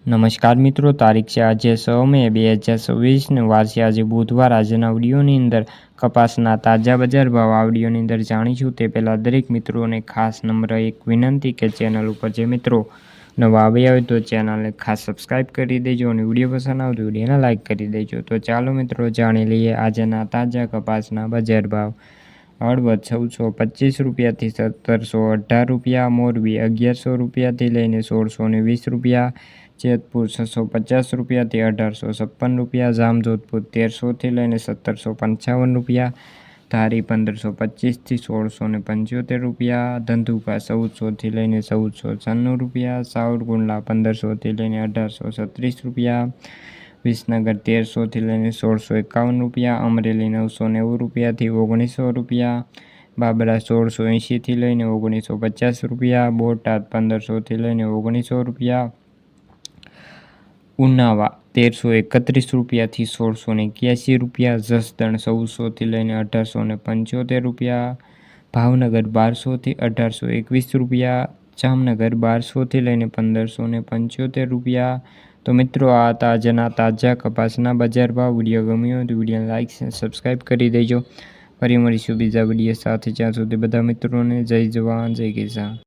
નમસ્કાર મિત્રો, તારીખ છે આજે 6 મે 2024 ને વાર છે આજે બુધવાર। આજના વિડીયોની અંદર કપાસના તાજા બજાર ભાવ આ વિડીયોની અંદર જાણીશું। તે પહેલાં દરેક મિત્રોને ખાસ નમ્ર એક વિનંતી કે ચેનલ ઉપર જે મિત્રો નવા આવ્યા હોય તો ચેનલને ખાસ સબસ્ક્રાઈબ કરી દેજો અને વિડીયો પસંદ આવે તો વિડીયોને લાઇક કરી દેજો। તો ચાલો મિત્રો જાણી લઈએ આજના તાજા કપાસના બજાર ભાવ। હળવદ 1425 રૂપિયાથી 1718 રૂપિયા, મોરબી 1100 રૂપિયાથી લઈને 1620 રૂપિયા, જેતપુર 650 રૂપિયાથી 1856 રૂપિયા, જામજોધપુર 1300થી લઈને 1755 રૂપિયા, ધારી 1525થી 1675 રૂપિયા, ધંધુકા 1400થી લઈને 1496 રૂપિયા, સાવરકુંડલા 1500થી લઈને 1836 રૂપિયા, વિસનગર 1300થી લઈને 1651 રૂપિયા, અમરેલી 990 રૂપિયાથી 1900 રૂપિયા, બાબરા 1680થી લઈને 1950 રૂપિયા, બોટાદ 1500થી લઈને 1900 રૂપિયા, ઉનાવા 1331 રૂપિયાથી 1681 રૂપિયા, જસદણ 1400થી લઈને 1875 રૂપિયા, ભાવનગર 1200થી 1821 રૂપિયા, જામનગર 1200થી લઈને 1575 રૂપિયા। તો મિત્રો આ હતા આજના તાજા કપાસના બજાર ભાવ। વિડીયો ગમ્યો હોય તો વિડીયોને લાઇક સબસ્ક્રાઈબ કરી દેજો। ફરી મળીશું બીજા વિડીયો સાથે, જ્યાં સુધી બધા મિત્રોને જય જવાન જય કિસાન।